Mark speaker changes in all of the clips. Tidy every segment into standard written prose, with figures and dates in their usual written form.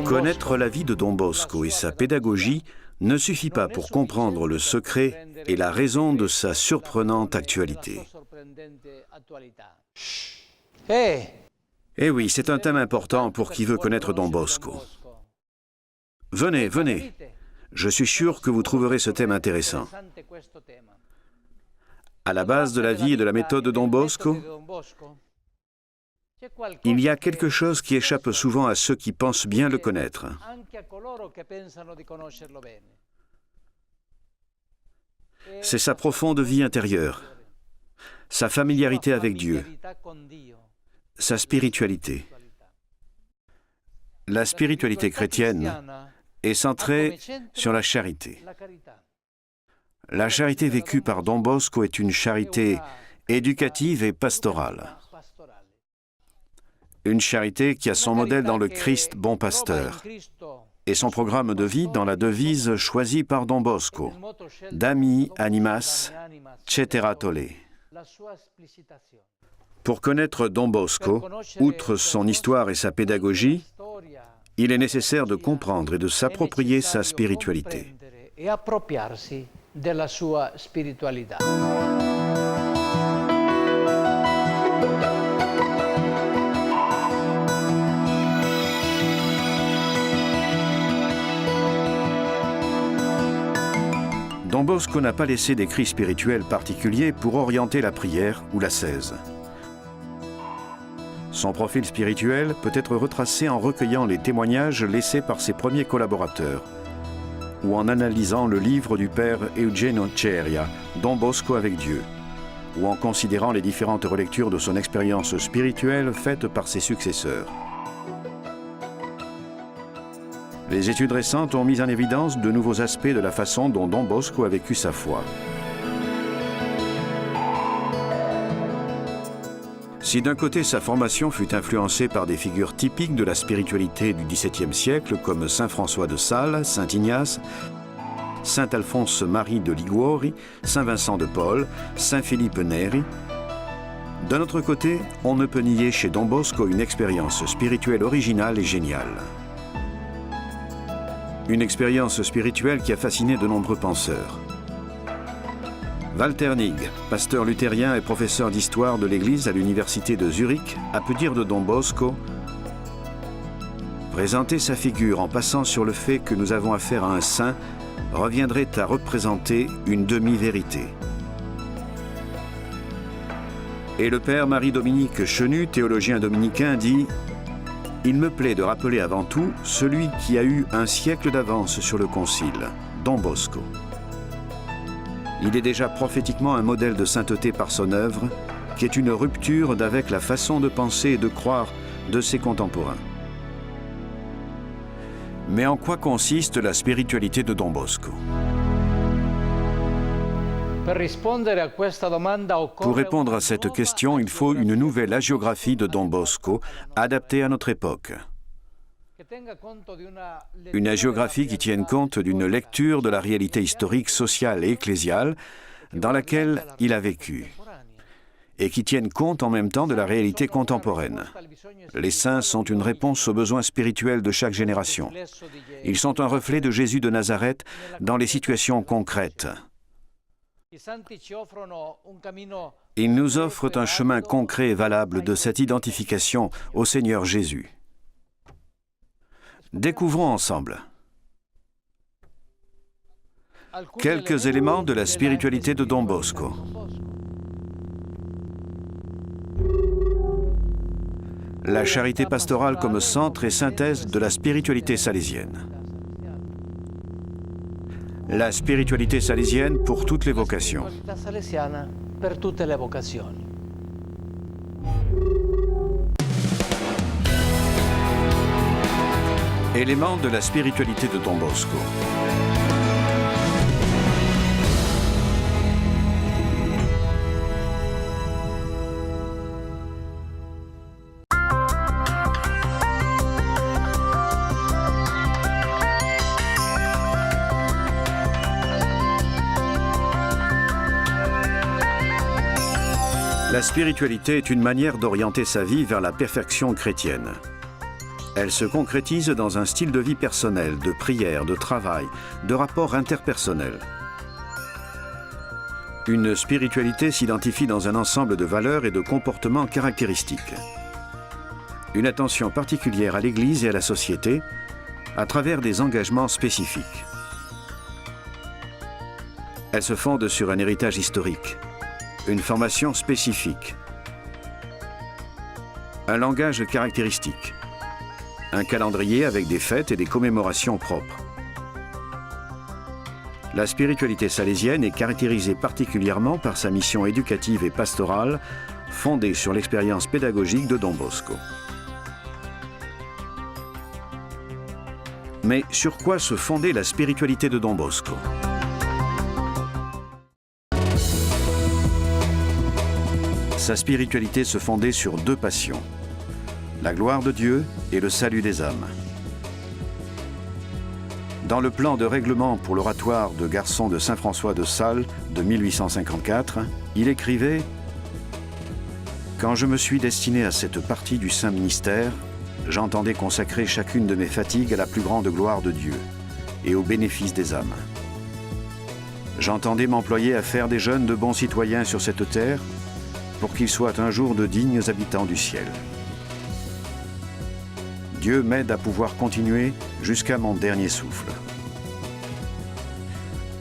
Speaker 1: Connaître la vie de Don Bosco et sa pédagogie ne suffit pas pour comprendre le secret et la raison de sa surprenante actualité. Eh oui, c'est un thème important pour qui veut connaître Don Bosco. Venez, venez. Je suis sûr que vous trouverez ce thème intéressant. À la base de la vie et de la méthode de Don Bosco, il y a quelque chose qui échappe souvent à ceux qui pensent bien le connaître. C'est sa profonde vie intérieure, sa familiarité avec Dieu, sa spiritualité. La spiritualité chrétienne est centrée sur la charité. La charité vécue par Don Bosco est une charité éducative et pastorale. Une charité qui a son modèle dans le Christ bon pasteur et son programme de vie dans la devise choisie par Don Bosco, Dami animas cetera tolle. Pour connaître Don Bosco, outre son histoire et sa pédagogie, il est nécessaire de comprendre et de s'approprier sa spiritualité. Don Bosco n'a pas laissé d'écrits spirituels particuliers pour orienter la prière ou l'ascèse. Son profil spirituel peut être retracé en recueillant les témoignages laissés par ses premiers collaborateurs ou en analysant le livre du père Eugenio Ceria, Don Bosco avec Dieu, ou en considérant les différentes relectures de son expérience spirituelle faites par ses successeurs. Les études récentes ont mis en évidence de nouveaux aspects de la façon dont Don Bosco a vécu sa foi. Si d'un côté sa formation fut influencée par des figures typiques de la spiritualité du XVIIe siècle comme saint François de Sales, saint Ignace, saint Alphonse Marie de Liguori, saint Vincent de Paul, saint Philippe Neri, d'un autre côté, on ne peut nier chez Don Bosco une expérience spirituelle originale et géniale. Une expérience spirituelle qui a fasciné de nombreux penseurs. Walter Nigg, pasteur luthérien et professeur d'histoire de l'Église à l'université de Zurich, a pu dire de Don Bosco « Présenter sa figure en passant sur le fait que nous avons affaire à un saint reviendrait à représenter une demi-vérité. » Et le père Marie-Dominique Chenu, théologien dominicain, dit « Il me plaît de rappeler avant tout celui qui a eu un siècle d'avance sur le concile, Don Bosco. Il est déjà prophétiquement un modèle de sainteté par son œuvre, qui est une rupture d'avec la façon de penser et de croire de ses contemporains. » Mais en quoi consiste la spiritualité de Don Bosco? Pour répondre à cette question, il faut une nouvelle hagiographie de Don Bosco, adaptée à notre époque. Une hagiographie qui tienne compte d'une lecture de la réalité historique, sociale et ecclésiale dans laquelle il a vécu, et qui tienne compte en même temps de la réalité contemporaine. Les saints sont une réponse aux besoins spirituels de chaque génération. Ils sont un reflet de Jésus de Nazareth dans les situations concrètes. Ils nous offrent un chemin concret et valable de cette identification au Seigneur Jésus. Découvrons ensemble quelques éléments de la spiritualité de Don Bosco. La charité pastorale comme centre et synthèse de la spiritualité salésienne. La spiritualité salésienne pour toutes les vocations. Éléments de la spiritualité de Don Bosco. La spiritualité est une manière d'orienter sa vie vers la perfection chrétienne. Elle se concrétise dans un style de vie personnel, de prière, de travail, de rapports interpersonnels. Une spiritualité s'identifie dans un ensemble de valeurs et de comportements caractéristiques. Une attention particulière à l'Église et à la société à travers des engagements spécifiques. Elle se fonde sur un héritage historique, une formation spécifique, un langage caractéristique, un calendrier avec des fêtes et des commémorations propres. La spiritualité salésienne est caractérisée particulièrement par sa mission éducative et pastorale fondée sur l'expérience pédagogique de Don Bosco. Mais sur quoi se fondait la spiritualité de Don Bosco? Sa spiritualité se fondait sur deux passions, la gloire de Dieu et le salut des âmes. Dans le plan de règlement pour l'oratoire de garçon de Saint François de Sales de 1854, il écrivait « Quand je me suis destiné à cette partie du Saint Ministère, j'entendais consacrer chacune de mes fatigues à la plus grande gloire de Dieu et au bénéfice des âmes. J'entendais m'employer à faire des jeunes de bons citoyens sur cette terre pour qu'ils soient un jour de dignes habitants du ciel. Dieu m'aide à pouvoir continuer jusqu'à mon dernier souffle. »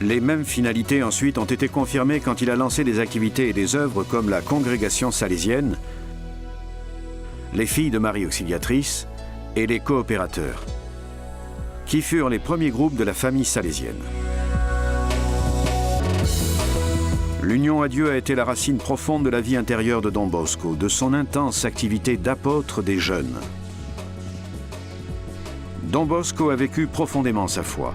Speaker 1: Les mêmes finalités ensuite ont été confirmées quand il a lancé des activités et des œuvres comme la Congrégation salésienne, les Filles de Marie Auxiliatrice et les Coopérateurs, qui furent les premiers groupes de la famille salésienne. L'union à Dieu a été la racine profonde de la vie intérieure de Don Bosco, de son intense activité d'apôtre des jeunes. Don Bosco a vécu profondément sa foi,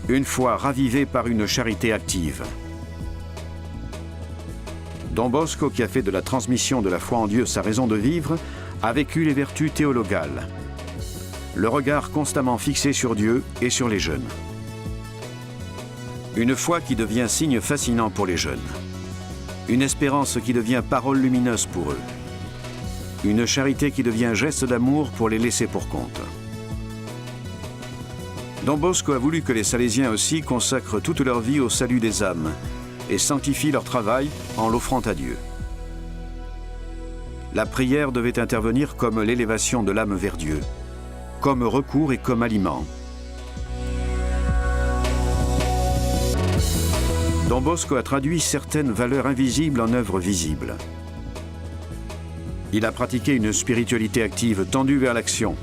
Speaker 1: une foi ravivée par une charité active. Don Bosco, qui a fait de la transmission de la foi en Dieu sa raison de vivre, a vécu les vertus théologales, le regard constamment fixé sur Dieu et sur les jeunes. Une foi qui devient signe fascinant pour les jeunes, une espérance qui devient parole lumineuse pour eux, une charité qui devient geste d'amour pour les laisser pour compte. Don Bosco a voulu que les Salésiens aussi consacrent toute leur vie au salut des âmes et sanctifient leur travail en l'offrant à Dieu. La prière devait intervenir comme l'élévation de l'âme vers Dieu, comme recours et comme aliment. Don Bosco a traduit certaines valeurs invisibles en œuvres visibles. Il a pratiqué une spiritualité active tendue vers l'action,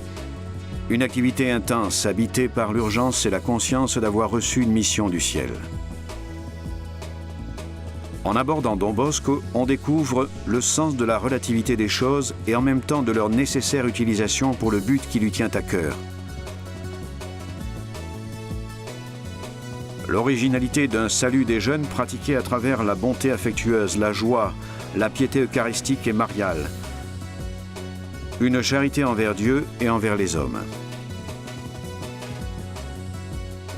Speaker 1: une activité intense habitée par l'urgence et la conscience d'avoir reçu une mission du ciel. En abordant Don Bosco, on découvre le sens de la relativité des choses et en même temps de leur nécessaire utilisation pour le but qui lui tient à cœur. L'originalité d'un salut des jeunes pratiqué à travers la bonté affectueuse, la joie, la piété eucharistique et mariale, une charité envers Dieu et envers les hommes.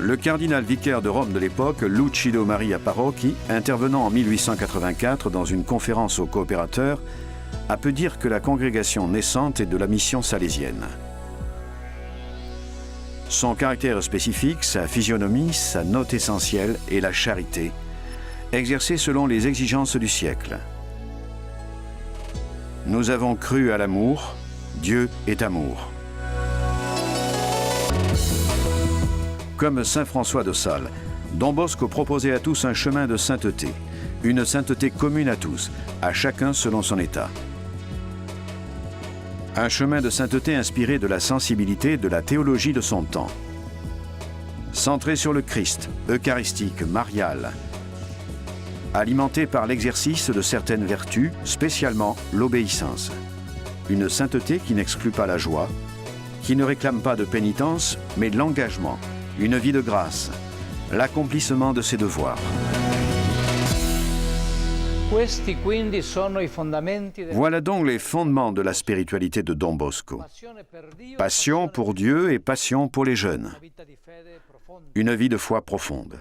Speaker 1: Le cardinal vicaire de Rome de l'époque, Lucido Maria Parocchi, intervenant en 1884 dans une conférence aux coopérateurs, a pu dire que la congrégation naissante est de la mission salésienne. Son caractère spécifique, sa physionomie, sa note essentielle est la charité, exercée selon les exigences du siècle. Nous avons cru à l'amour, Dieu est amour. Comme Saint François de Sales, Don Bosco proposait à tous un chemin de sainteté, une sainteté commune à tous, à chacun selon son état. Un chemin de sainteté inspiré de la sensibilité de la théologie de son temps. Centré sur le Christ, eucharistique, marial, alimenté par l'exercice de certaines vertus, spécialement l'obéissance. Une sainteté qui n'exclut pas la joie, qui ne réclame pas de pénitence, mais de l'engagement, une vie de grâce, l'accomplissement de ses devoirs. Voilà donc les fondements de la spiritualité de Don Bosco. Passion pour Dieu et passion pour les jeunes. Une vie de foi profonde.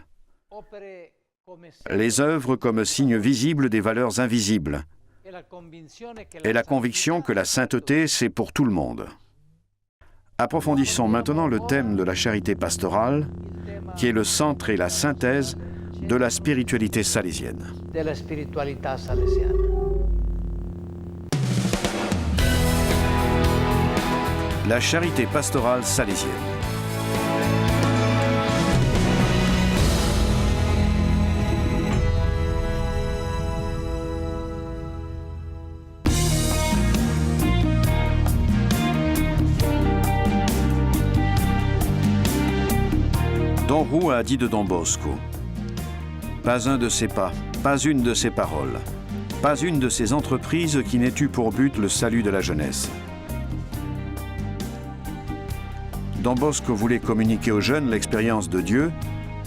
Speaker 1: Les œuvres comme signe visible des valeurs invisibles. Et la conviction que la sainteté, c'est pour tout le monde. Approfondissons maintenant le thème de la charité pastorale, qui est le centre et la synthèse de la spiritualité salésienne.
Speaker 2: Della spiritualità salesiana.
Speaker 1: La charité pastorale salésienne. Don Roux a dit de Don Bosco: pas un de ses pas, pas une de ses paroles, pas une de ses entreprises qui n'ait eu pour but le salut de la jeunesse. Don Bosco voulait communiquer aux jeunes l'expérience de Dieu,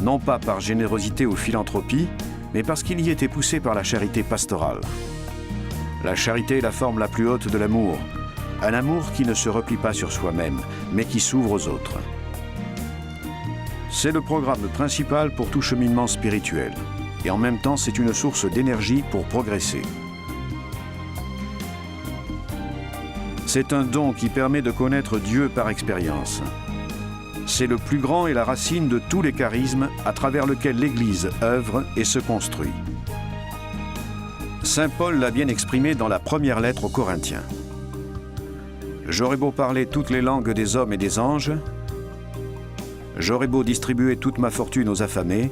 Speaker 1: non pas par générosité ou philanthropie, mais parce qu'il y était poussé par la charité pastorale. La charité est la forme la plus haute de l'amour, un amour qui ne se replie pas sur soi-même, mais qui s'ouvre aux autres. C'est le programme principal pour tout cheminement spirituel, et en même temps c'est une source d'énergie pour progresser. C'est un don qui permet de connaître Dieu par expérience. C'est le plus grand et la racine de tous les charismes à travers lequel l'Église œuvre et se construit. Saint Paul l'a bien exprimé dans la première lettre aux Corinthiens. J'aurais beau parler toutes les langues des hommes et des anges, j'aurais beau distribuer toute ma fortune aux affamés,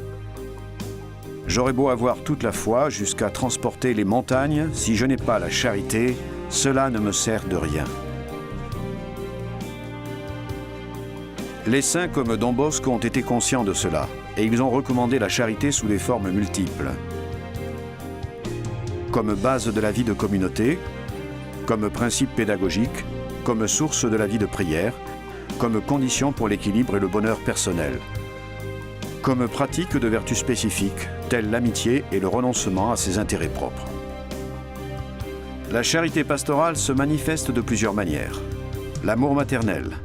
Speaker 1: j'aurais beau avoir toute la foi jusqu'à transporter les montagnes, si je n'ai pas la charité, cela ne me sert de rien. Les saints comme Don Bosco ont été conscients de cela, et ils ont recommandé la charité sous des formes multiples. Comme base de la vie de communauté, comme principe pédagogique, comme source de la vie de prière, comme condition pour l'équilibre et le bonheur personnel, comme pratique de vertus spécifiques, telles l'amitié et le renoncement à ses intérêts propres. La charité pastorale se manifeste de plusieurs manières. L'amour maternel,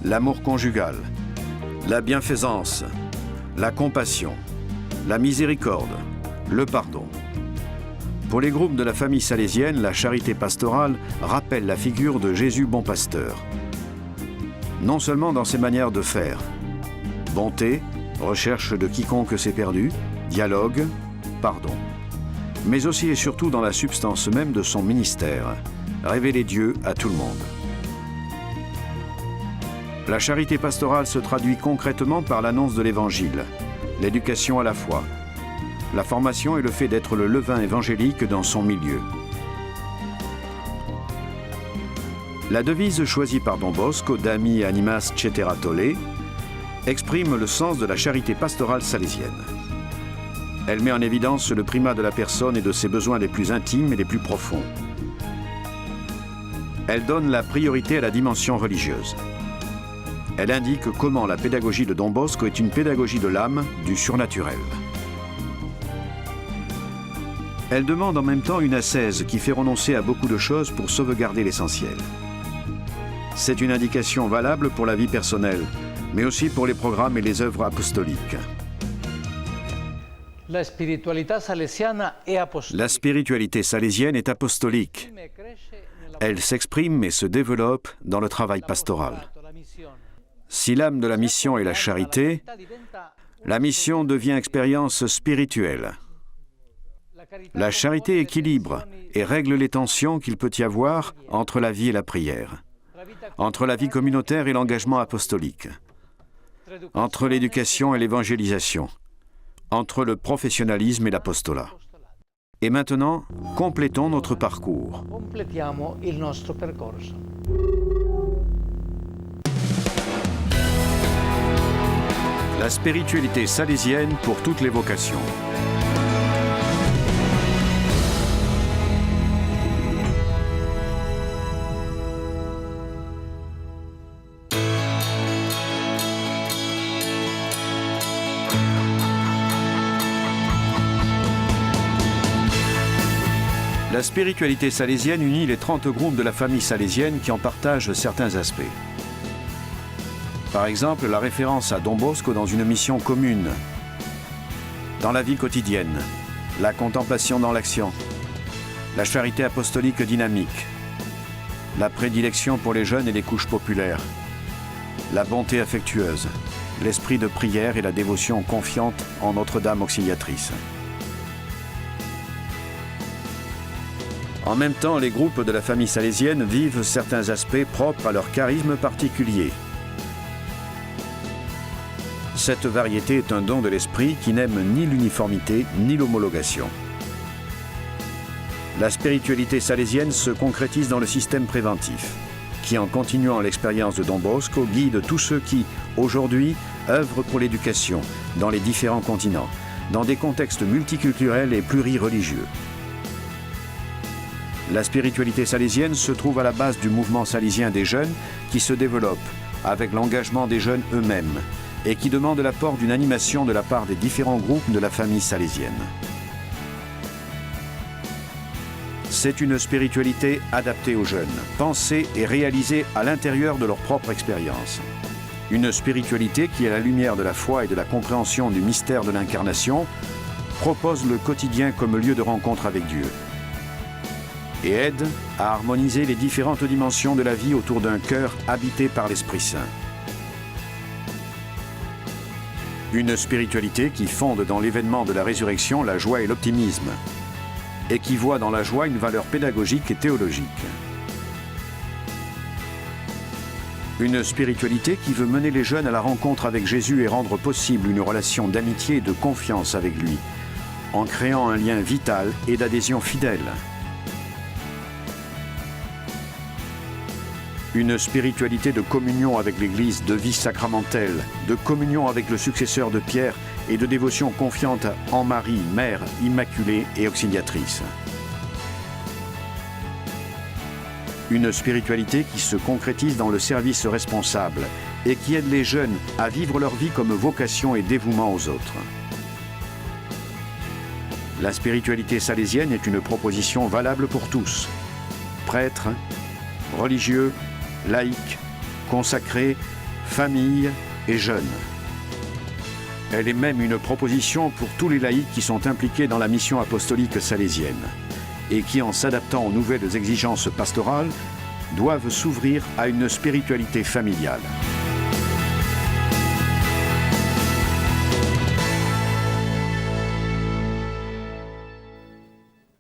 Speaker 1: l'amour conjugal, la bienfaisance, la compassion, la miséricorde, le pardon. Pour les groupes de la famille salésienne, la charité pastorale rappelle la figure de Jésus bon pasteur. Non seulement dans ses manières de faire, bonté, recherche de quiconque s'est perdu, dialogue, pardon, mais aussi et surtout dans la substance même de son ministère, révéler Dieu à tout le monde. La charité pastorale se traduit concrètement par l'annonce de l'Évangile, l'éducation à la foi, la formation et le fait d'être le levain évangélique dans son milieu. La devise choisie par Don Bosco, Dami animas cetera tolle, exprime le sens de la charité pastorale salésienne. Elle met en évidence le primat de la personne et de ses besoins les plus intimes et les plus profonds. Elle donne la priorité à la dimension religieuse. Elle indique comment la pédagogie de Don Bosco est une pédagogie de l'âme, du surnaturel. Elle demande en même temps une ascèse qui fait renoncer à beaucoup de choses pour sauvegarder l'essentiel. C'est une indication valable pour la vie personnelle, mais aussi pour les programmes et les œuvres apostoliques.
Speaker 2: La spiritualità salesiana è apostolica.
Speaker 1: La spiritualité salésienne est apostolique. Elle s'exprime et se développe dans le travail pastoral. Si l'âme de la mission est la charité, la mission devient expérience spirituelle. La charité équilibre et règle les tensions qu'il peut y avoir entre la vie et la prière, entre la vie communautaire et l'engagement apostolique, entre l'éducation et l'évangélisation, entre le professionnalisme et l'apostolat. Et maintenant, complétons notre parcours.
Speaker 2: Completiamo il nostro percorso.
Speaker 1: La spiritualité salésienne pour toutes les vocations. La spiritualité salésienne unit les 30 groupes de la famille salésienne qui en partagent certains aspects. Par exemple, la référence à Don Bosco dans une mission commune, dans la vie quotidienne, la contemplation dans l'action, la charité apostolique dynamique, la prédilection pour les jeunes et les couches populaires, la bonté affectueuse, l'esprit de prière et la dévotion confiante en Notre-Dame auxiliatrice. En même temps, les groupes de la famille salésienne vivent certains aspects propres à leur charisme particulier. Cette variété est un don de l'esprit qui n'aime ni l'uniformité ni l'homologation. La spiritualité salésienne se concrétise dans le système préventif, qui, en continuant l'expérience de Don Bosco, guide tous ceux qui, aujourd'hui, œuvrent pour l'éducation dans les différents continents, dans des contextes multiculturels et plurireligieux. La spiritualité salésienne se trouve à la base du mouvement salésien des jeunes qui se développe avec l'engagement des jeunes eux-mêmes et qui demande l'apport d'une animation de la part des différents groupes de la famille salésienne. C'est une spiritualité adaptée aux jeunes, pensée et réalisée à l'intérieur de leur propre expérience. Une spiritualité qui, à la lumière de la foi et de la compréhension du mystère de l'incarnation, propose le quotidien comme lieu de rencontre avec Dieu et aide à harmoniser les différentes dimensions de la vie autour d'un cœur habité par l'Esprit Saint. Une spiritualité qui fonde dans l'événement de la résurrection la joie et l'optimisme, et qui voit dans la joie une valeur pédagogique et théologique. Une spiritualité qui veut mener les jeunes à la rencontre avec Jésus et rendre possible une relation d'amitié et de confiance avec lui, en créant un lien vital et d'adhésion fidèle. Une spiritualité de communion avec l'Église, de vie sacramentelle, de communion avec le successeur de Pierre et de dévotion confiante en Marie, Mère immaculée et auxiliatrice. Une spiritualité qui se concrétise dans le service responsable et qui aide les jeunes à vivre leur vie comme vocation et dévouement aux autres. La spiritualité salésienne est une proposition valable pour tous, prêtres, religieux, laïcs, consacrés, familles et jeunes. Elle est même une proposition pour tous les laïcs qui sont impliqués dans la mission apostolique salésienne et qui, en s'adaptant aux nouvelles exigences pastorales, doivent s'ouvrir à une spiritualité familiale.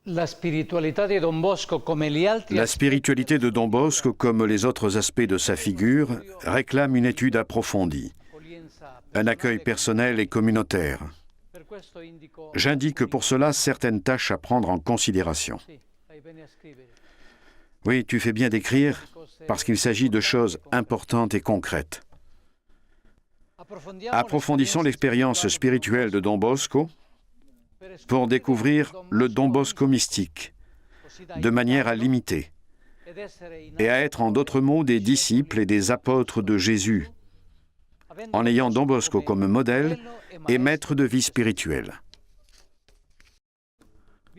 Speaker 2: La spiritualità di Don Bosco, come gli altri
Speaker 1: La spiritualité de Don Bosco, comme les autres aspects de sa figure, réclame une étude approfondie, un accueil personnel et communautaire. J'indique pour cela certaines tâches à prendre en considération. Oui, tu fais bien d'écrire, parce qu'il s'agit de choses importantes et concrètes. Approfondissons l'expérience spirituelle de Don Bosco pour découvrir le Don Bosco mystique, de manière à l'imiter et à être en d'autres mots des disciples et des apôtres de Jésus, en ayant Don Bosco comme modèle et maître de vie spirituelle.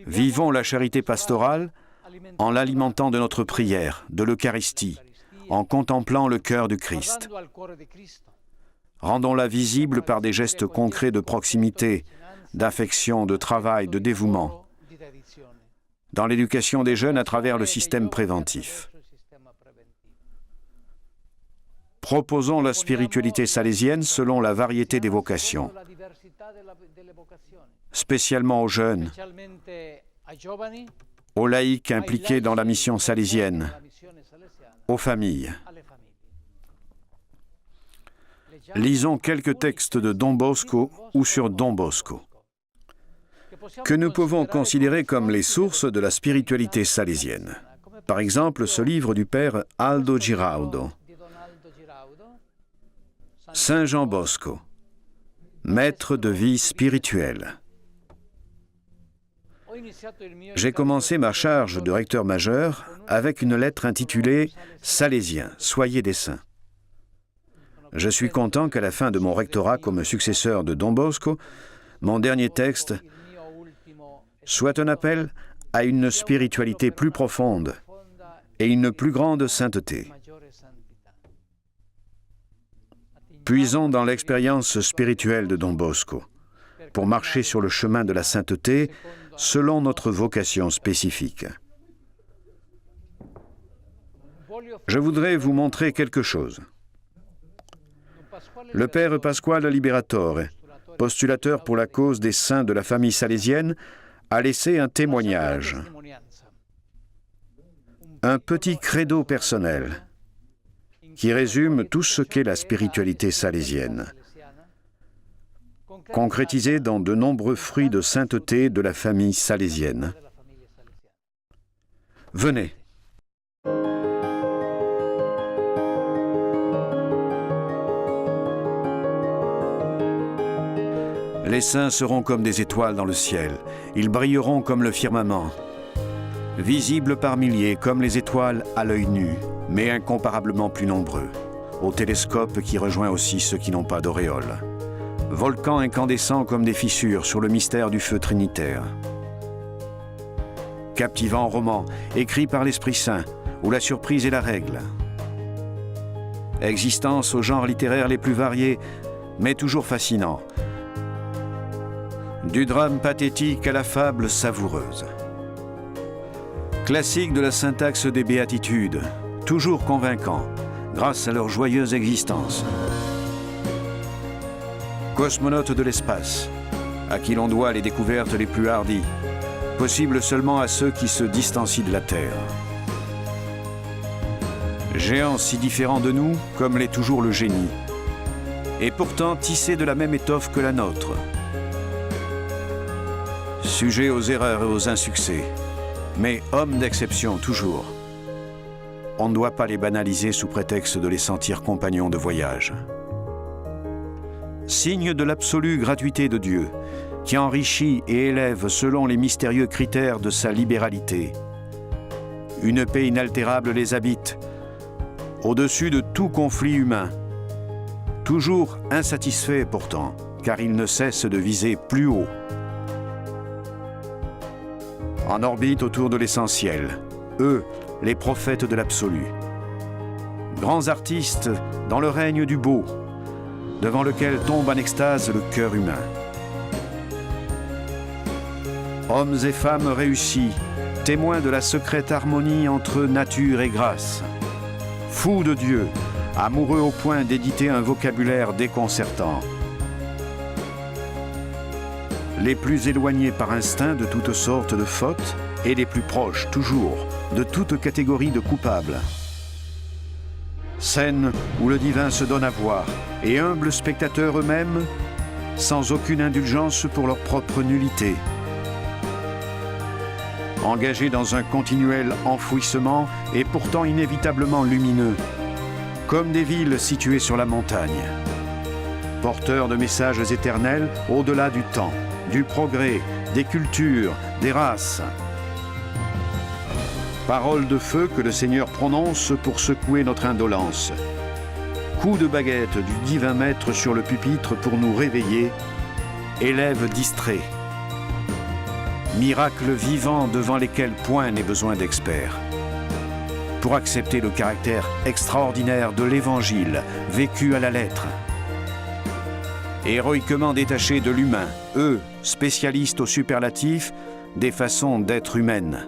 Speaker 1: Vivons la charité pastorale en l'alimentant de notre prière, de l'Eucharistie, en contemplant le cœur du Christ. Rendons-la visible par des gestes concrets de proximité, d'affection, de travail, de dévouement, dans l'éducation des jeunes à travers le système préventif. Proposons la spiritualité salésienne selon la variété des vocations, spécialement aux jeunes, aux laïcs impliqués dans la mission salésienne, aux familles. Lisons quelques textes de Don Bosco ou sur Don Bosco, que nous pouvons considérer comme les sources de la spiritualité salésienne. Par exemple, ce livre du père Aldo Giraudo, Saint Jean Bosco, maître de vie spirituelle. J'ai commencé ma charge de recteur majeur avec une lettre intitulée « Salésiens, soyez des saints ». Je suis content qu'à la fin de mon rectorat comme successeur de Don Bosco, mon dernier texte soit un appel à une spiritualité plus profonde et une plus grande sainteté. Puisons dans l'expérience spirituelle de Don Bosco pour marcher sur le chemin de la sainteté selon notre vocation spécifique. Je voudrais vous montrer quelque chose. Le père Pasquale Liberatore, postulateur pour la cause des saints de la famille salésienne, a laissé un témoignage. Un petit credo personnel qui résume tout ce qu'est la spiritualité salésienne, concrétisé dans de nombreux fruits de sainteté de la famille salésienne. Venez. Les saints seront comme des étoiles dans le ciel. Ils brilleront comme le firmament. Visibles par milliers comme les étoiles à l'œil nu, mais incomparablement plus nombreux, au télescope qui rejoint aussi ceux qui n'ont pas d'auréole. Volcans incandescents comme des fissures sur le mystère du feu trinitaire. Captivant roman, écrit par l'Esprit Saint, où la surprise est la règle. Existence aux genres littéraires les plus variés, mais toujours fascinants. Du drame pathétique à la fable savoureuse. Classique de la syntaxe des béatitudes, toujours convaincants, grâce à leur joyeuse existence. Cosmonautes de l'espace, à qui l'on doit les découvertes les plus hardies, possibles seulement à ceux qui se distancient de la Terre. Géants si différents de nous, comme l'est toujours le génie, et pourtant tissés de la même étoffe que la nôtre. Sujets aux erreurs et aux insuccès, mais hommes d'exception toujours. On ne doit pas les banaliser sous prétexte de les sentir compagnons de voyage. Signe de l'absolue gratuité de Dieu, qui enrichit et élève selon les mystérieux critères de sa libéralité. Une paix inaltérable les habite, au-dessus de tout conflit humain. Toujours insatisfaits pourtant, car ils ne cessent de viser plus haut. En orbite autour de l'essentiel, eux, les prophètes de l'absolu. Grands artistes dans le règne du beau, devant lequel tombe en extase le cœur humain. Hommes et femmes réussis, témoins de la secrète harmonie entre nature et grâce. Fous de Dieu, amoureux au point d'éditer un vocabulaire déconcertant. Les plus éloignés par instinct de toutes sortes de fautes et les plus proches, toujours, de toute catégorie de coupables. Scène où le divin se donne à voir et humbles spectateurs eux-mêmes, sans aucune indulgence pour leur propre nullité. Engagés dans un continuel enfouissement et pourtant inévitablement lumineux, comme des villes situées sur la montagne. Porteurs de messages éternels au-delà du temps, du progrès, des cultures, des races. Paroles de feu que le Seigneur prononce pour secouer notre indolence. Coup de baguette du divin maître sur le pupitre pour nous réveiller. Élèves distraits. Miracles vivants devant lesquels point n'est besoin d'experts. Pour accepter le caractère extraordinaire de l'Évangile, vécu à la lettre. Héroïquement détachés de l'humain, eux, spécialistes au superlatif, des façons d'être humaines.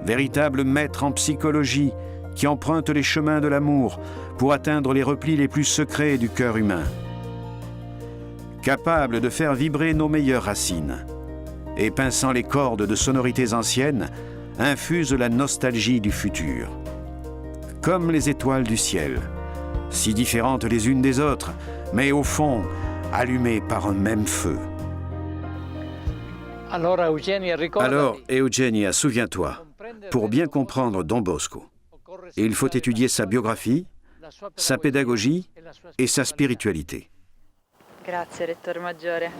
Speaker 1: Véritables maîtres en psychologie qui empruntent les chemins de l'amour pour atteindre les replis les plus secrets du cœur humain. Capables de faire vibrer nos meilleures racines et pinçant les cordes de sonorités anciennes, infusent la nostalgie du futur. Comme les étoiles du ciel, si différentes les unes des autres, mais au fond, allumées par un même feu.
Speaker 2: Alors,
Speaker 1: Eugenia, souviens-toi, pour bien comprendre Don Bosco, il faut étudier sa biographie, sa pédagogie et sa spiritualité.
Speaker 3: Grazie, Rettore Maggiore.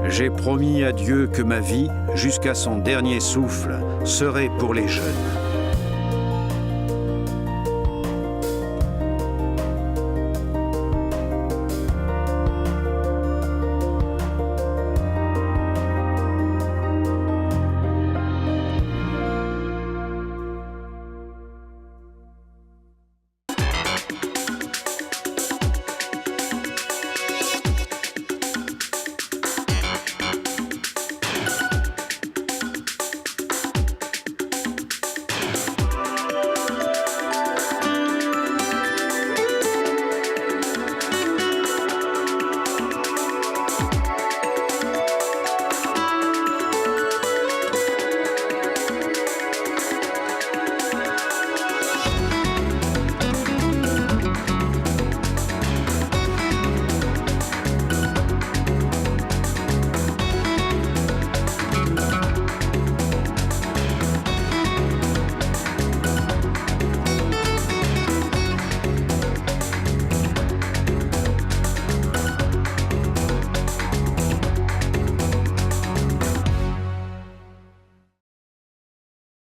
Speaker 1: J'ai promis à Dieu que ma vie, jusqu'à son dernier souffle, serait pour les jeunes.